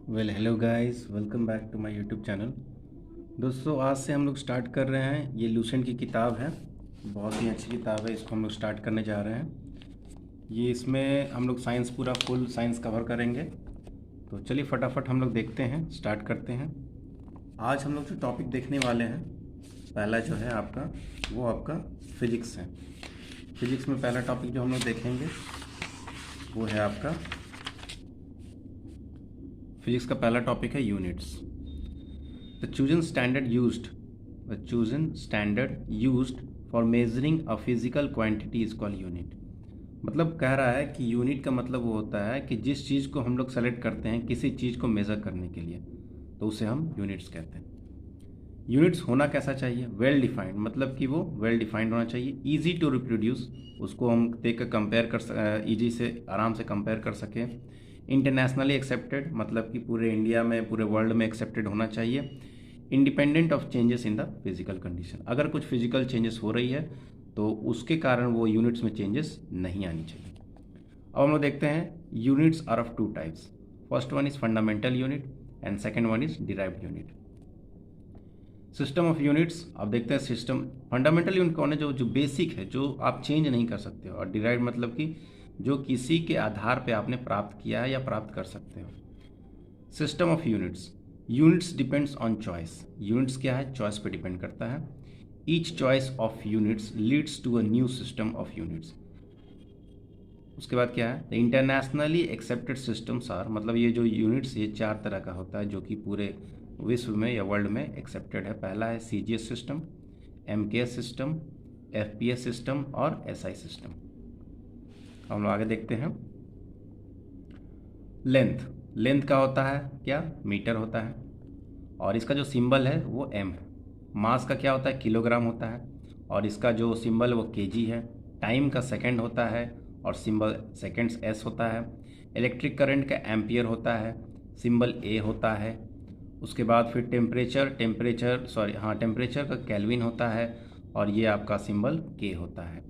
Hello guys, welcome back to my YouTube channel. दोस्तों, आज से हम लोग स्टार्ट कर रहे हैं। ये लूसेंट की किताब है, बहुत ही अच्छी किताब है। इसको हम लोग स्टार्ट करने जा रहे हैं। ये इसमें हम लोग साइंस, पूरा फुल साइंस कवर करेंगे। तो चलिए फटाफट हम लोग देखते हैं, स्टार्ट करते हैं। आज हम लोग जो टॉपिक देखने वाले हैं, पहला जो है आपका, वो आपका फिजिक्स है। फिजिक्स में पहला टॉपिक जो हम लोग देखेंगे वो है आपका, फिजिक्स का पहला टॉपिक है units. The chosen standard used the chosen standard used for measuring a physical quantity is called unit। मतलब कह रहा है कि यूनिट का मतलब वो होता है कि जिस चीज़ को हम लोग सेलेक्ट करते हैं किसी चीज़ को मेज़र करने के लिए, तो उसे हम यूनिट्स कहते हैं। यूनिट्स होना कैसा चाहिए? वेल डिफाइंड, मतलब कि वो वेल डिफाइंड होना चाहिए। ईजी टू रिप्रोड्यूस, उसको हम देख कर कंपेयर कर ईजी से आराम से कंपेयर कर सकें। इंटरनेशनली एक्सेप्टेड, मतलब कि पूरे इंडिया में, पूरे वर्ल्ड में एक्सेप्टेड होना चाहिए। Independent of changes in the physical condition, अगर कुछ फिजिकल चेंजेस हो रही है तो उसके कारण वो यूनिट्स में चेंजेस नहीं आनी चाहिए। अब हम लोग देखते हैं units are of two types. First one is fundamental unit and second one is derived unit. System of units, अब देखते हैं सिस्टम। फंडामेंटल यूनिट कौन है? जो बेसिक है, जो आप चेंज नहीं कर सकते हो। और डिराइव्ड मतलब कि जो किसी के आधार पे आपने प्राप्त किया है या प्राप्त कर सकते हो। System of units, units depends on choice. यूनिट्स क्या है? चॉइस पे डिपेंड करता है। Each choice of units leads to a new system of units. उसके बाद क्या है? The internationally accepted systems are, मतलब ये जो यूनिट्स, ये चार तरह का होता है जो कि पूरे विश्व में या वर्ल्ड में एक्सेप्टेड है। पहला है CGS system, MKS system, FPS system और एसआई सिस्टम। हम लोग आगे देखते हैं। लेंथ, लेंथ का होता है क्या? मीटर होता है। और इसका जो सिंबल है वो एम है। मास का क्या होता है? किलोग्राम होता है। और इसका जो सिंबल वो केजी है। टाइम का सेकंड होता है और सिंबल सेकंड्स एस होता है। इलेक्ट्रिक करंट का एम्पियर होता है, सिंबल ए होता है। उसके बाद फिर टेम्परेचर का केल्विन होता है और ये आपका सिंबल के होता है।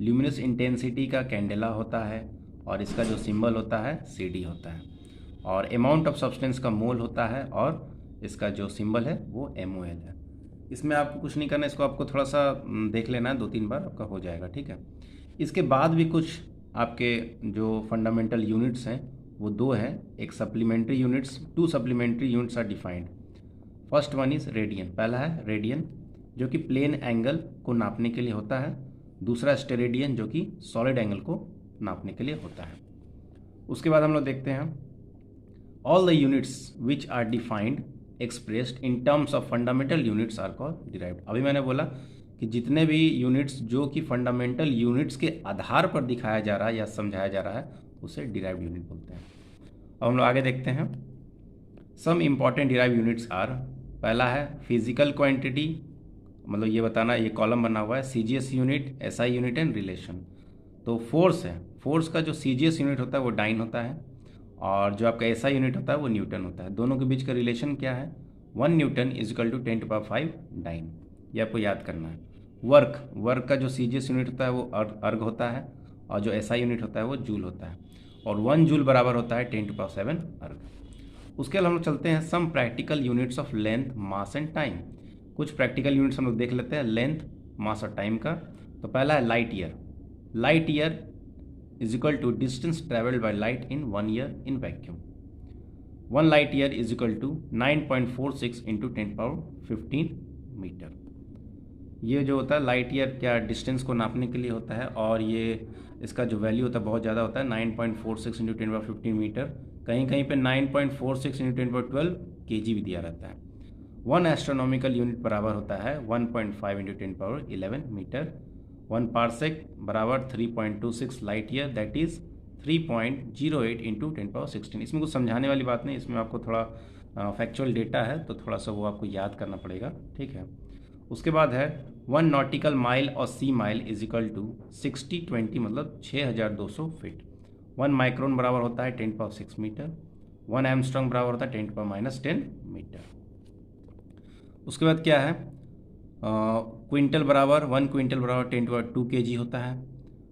ल्यूमिनस इंटेंसिटी का कैंडेला होता है और इसका जो सिंबल होता है सी होता है। और अमाउंट ऑफ सब्सटेंस का मोल होता है और इसका जो सिंबल है वो MOL है। इसमें आपको कुछ नहीं करना, इसको आपको थोड़ा सा देख लेना है, 2-3 बार आपका हो जाएगा, ठीक है। इसके बाद भी कुछ आपके जो फंडामेंटल यूनिट्स हैं वो दो हैं। एक supplementary units, two supplementary units are defined. First one is radian, पहला है रेडियन जो कि प्लेन एंगल को नापने के लिए होता है। दूसरा स्टेरेडियन जो कि सॉलिड एंगल को नापने के लिए होता है। उसके बाद हम लोग देखते हैं all the units which are defined expressed in terms of fundamental units are called derived. अभी मैंने बोला कि जितने भी यूनिट्स जो कि फंडामेंटल यूनिट्स के आधार पर दिखाया जा रहा है या समझाया जा रहा है उसे डिराइव्ड यूनिट बोलते हैं। अब हम लोग आगे देखते हैं। Some important derive units are, पहला है फिजिकल क्वांटिटी, मतलब ये बताना, ये कॉलम बना हुआ है CGS unit, SI unit and relation. तो फोर्स है, फोर्स का जो सीजीएस यूनिट होता है वो डाइन होता है और जो आपका एसआई यूनिट होता है वो न्यूटन होता है। दोनों के बीच का रिलेशन क्या है? 1 newton is equal to 10⁵ dyne. ये आपको याद करना है। वर्क का जो सीजीएस यूनिट होता है वो अर्ग होता है और जो एसआई यूनिट होता है वो जूल होता है। और 1 जूल बराबर होता है 10⁷ अर्ग। उसके बाद हम लोग चलते हैं some practical units of length, mass and time. कुछ प्रैक्टिकल यूनिट्स हम लोग देख लेते हैं लेंथ, मास और टाइम का। तो पहला है light year. Light year is equal to distance travelled by light in 1 year in vacuum. 1 light year is equal to 9.46 into 10⁻15 metre. ये जो होता है लाइट ईयर, क्या डिस्टेंस को नापने के लिए होता है और ये इसका जो वैल्यू होता है बहुत ज़्यादा होता है, 9.46 इंटू 10⁻15 मीटर। कहीं कहीं पे 9.46 इंटू 10⁻12 kg भी दिया रहता है। 1 एस्ट्रोनॉमिकल यूनिट बराबर होता है 1.5 इंटू 10⁻11 मीटर। 1 पार्सेक बराबर 3.26 light year, that is 3.08 into 10⁻16। इसमें कुछ समझाने वाली बात नहीं, इसमें आपको थोड़ा फैक्चुअल डेटा है तो थोड़ा सा वो आपको याद करना पड़ेगा, ठीक है। उसके बाद है 1 नॉटिकल माइल और सी माइल इज इक्वल टू 60/20, मतलब 6200 फीट। 1 माइक्रोन बराबर होता है 10⁻6 मीटर। 1 एमस्ट्रॉन्ग बराबर होता है 10⁻10 मीटर। उसके बाद क्या है? क्विंटल बराबर 1 क्विंटल बराबर 10⁻2 kg होता है।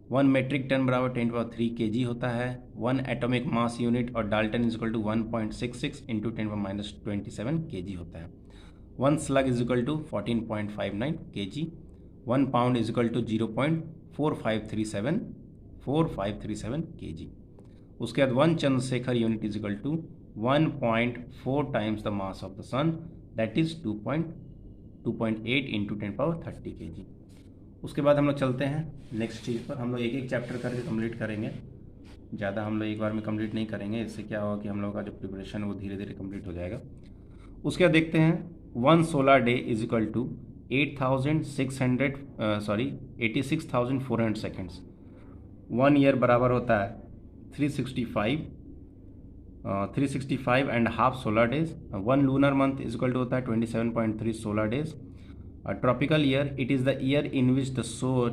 1 मेट्रिक टन बराबर 10³ kg होता है। 1 एटॉमिक मास यूनिट और dalton is equal to 1.66 into 10⁻27 kg होता है। 1 slug is equal to 14.59 kg। 1 pound is equal to 0.4537 kg। उसके बाद 1 Chandrasekhar unit is equal to 1.4 times the mass of the sun, that is 2.8 into 10⁻30 kg। उसके बाद हम लोग चलते हैं नेक्स्ट चीज़ पर। हम लोग एक एक चैप्टर करके कंप्लीट करेंगे, ज़्यादा हम लोग एक बार में कंप्लीट नहीं करेंगे। इससे क्या होगा कि हम लोग का जो प्रिपरेशन है वो धीरे धीरे कंप्लीट हो जाएगा। उसके बाद देखते हैं 1 solar day is equal to 86,400 seconds. 1 year बराबर होता है 365 and half solar days. 1 lunar month is equal to होता है 27.3 solar days. Tropical year it is the year in which the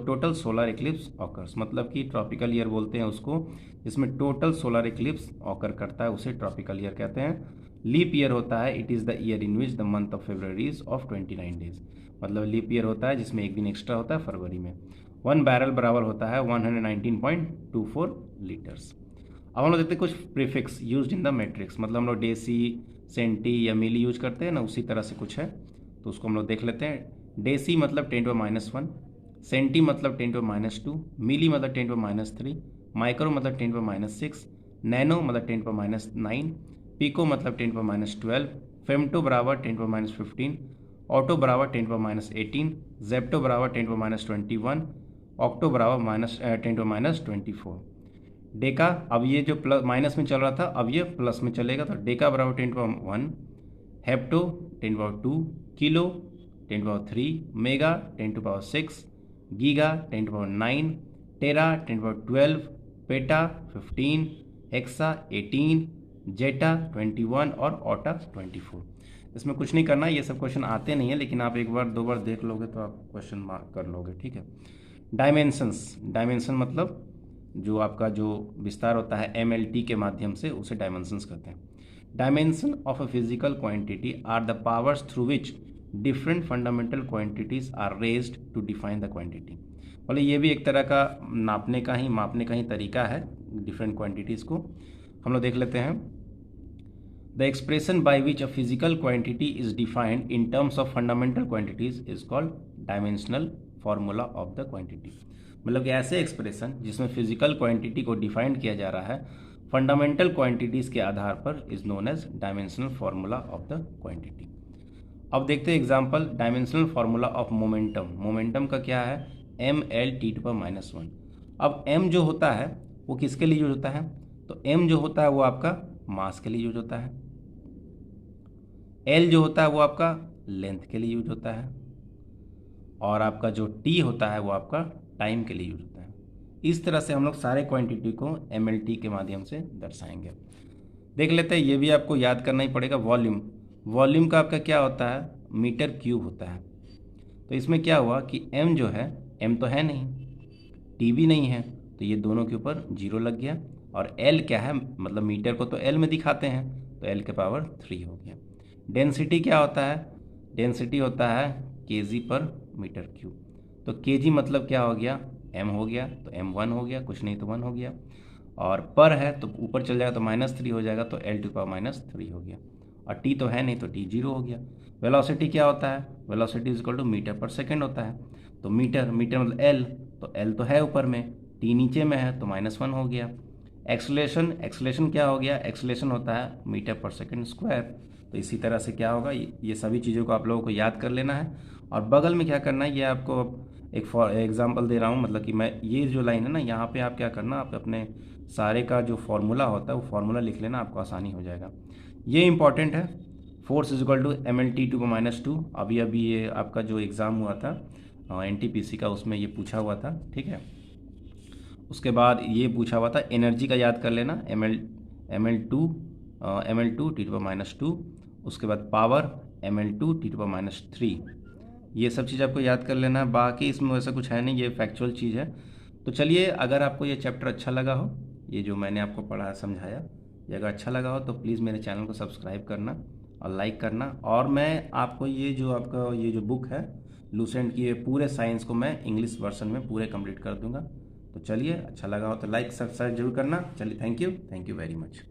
total solar eclipse occurs, मतलब कि tropical year बोलते हैं उसको जिसमें टोटल सोलर इक्लिप्स ऑकर करता है, उसे ट्रॉपिकल ईयर कहते हैं। लीप ईयर होता है it is the year in which the month of February is of 29 days, मतलब लीप ईयर होता है जिसमें एक दिन एक्स्ट्रा होता है फरवरी में। 1 बैरल बराबर होता है 119.24 लीटर्स। अब हम लोग देखते हैं कुछ prefix used in the matrix, मतलब हम लोग डेसी, सेंटी या मिली यूज करते हैं ना, उसी तरह से कुछ है तो उसको हम लोग देख लेते हैं। डेसी मतलब 10⁻⁻1, सेंटी मतलब 10⁻², मिली मतलब 10⁻3, माइक्रो मतलब 10⁻6, नैनो मतलब 10⁻9, पिको मतलब 10⁻12, फेमटो बराबर 10⁻15, ऑटो बराबर 10⁻18, जेप्टो बराबर 10⁻21, ऑक्टो बराबर 10⁻24। डेका, अब ये जो प्लस माइनस में चल रहा था अब ये प्लस में चलेगा, तो डेका बराबर 10⁻1, हेप्टो 10⁻2, किलो 10⁻3, मेगा 10⁻6, गीगा 10⁻9, टेरा 10⁻12, पेटा 15, हेक्सा 18, जेटा 21 और ऑटा 24। इसमें कुछ नहीं करना, ये सब क्वेश्चन आते नहीं है लेकिन आप एक बार दो बार देख लोगे तो आप क्वेश्चन मार्क कर लोगे, ठीक है। डायमेंशंस, डायमेंशन मतलब जो आपका जो विस्तार होता है MLT के माध्यम से, उसे डायमेंशंस कहते हैं। Dimension of a physical quantity are the powers through which different fundamental quantities are raised to define the quantity, मतलब ये भी एक तरह का मापने का ही तरीका है डिफरेंट क्वांटिटीज़ को। हम लोग देख लेते हैं। The expression by which a physical quantity is defined in terms of fundamental quantities is called dimensional formula of the quantity, मतलब कि ऐसे एक्सप्रेशन जिसमें फिजिकल क्वांटिटी को डिफाइंड किया जा रहा है फंडामेंटल क्वांटिटीज़ के आधार पर is known as dimensional formula of the quantity. अब देखते हैं example, dimensional formula of momentum. Momentum का क्या है mL/-1। अब m जो होता है वो किसके लिए यूज होता है, तो m जो होता है वो आपका मास के लिए यूज होता है, l जो होता है वो आपका लेंथ के लिए यूज होता है, और आपका जो t होता है वो आपका टाइम के लिए यूज होता है। इस तरह से हम लोग सारे क्वांटिटी को MLT के माध्यम से दर्शाएंगे। देख लेते हैं, ये भी आपको याद करना ही पड़ेगा। वॉल्यूम, वॉल्यूम का आपका क्या होता है मीटर क्यूब होता है। तो इसमें क्या हुआ कि m जो है, m तो है नहीं, t भी नहीं है, तो ये दोनों के ऊपर 0 लग गया, और l क्या है, मतलब मीटर को तो l में दिखाते हैं तो l के पावर 3 हो गया। डेंसिटी क्या होता है, डेंसिटी होता है kg पर मीटर क्यूब, तो kg मतलब क्या हो गया m हो गया, तो m 1 हो गया, कुछ नहीं तो 1 हो गया, और पर है तो ऊपर चल जाएगा तो -3 हो जाएगा, तो l⁻³ हो गया, और t तो है नहीं तो t 0 हो गया। वेलोसिटी क्या होता है, velocity is equal to metre per second होता है, तो मीटर मतलब l, तो l तो है ऊपर में, t नीचे में है तो -1 हो गया। एक्सेलरेशन, एक्सेलरेशन क्या हो गया, एक्सेलरेशन होता है मीटर पर सेकेंड स्क्वायर। तो इसी तरह से क्या होगा, ये सभी चीज़ों को आप लोगों को याद कर लेना है, और बगल में क्या करना है, ये आपको एक एग्जांपल दे रहा हूँ, मतलब कि मैं ये जो लाइन है ना यहाँ पे आप क्या करना, आप अपने सारे का जो फॉर्मूला होता है वो फार्मूला लिख लेना, आपको आसानी हो जाएगा। ये इंपॉर्टेंट है, force is equal to mL/2। अभी ये आपका जो एग्ज़ाम हुआ था NTPC का, उसमें ये पूछा हुआ था, ठीक है। उसके बाद ये पूछा हुआ था एनर्जी का, याद कर लेना mL/2 उसके बाद पावर mL/2 ये सब चीज़ आपको याद कर लेना है। बाकी इसमें वैसा कुछ है नहीं, ये फैक्चुअल चीज़ है। तो चलिए, अगर आपको ये चैप्टर अच्छा लगा हो, ये जो मैंने आपको पढ़ा समझाया, ये अगर अच्छा लगा हो तो प्लीज़ मेरे चैनल को सब्सक्राइब करना और लाइक करना। और मैं आपको ये जो बुक है लूसेंट की, ये पूरे साइंस को मैं इंग्लिश वर्जन में पूरे कंप्लीट कर दूंगा। तो चलिए, अच्छा लगा हो तो लाइक सब्सक्राइब जरूर करना। चलिए, थैंक यू वेरी मच।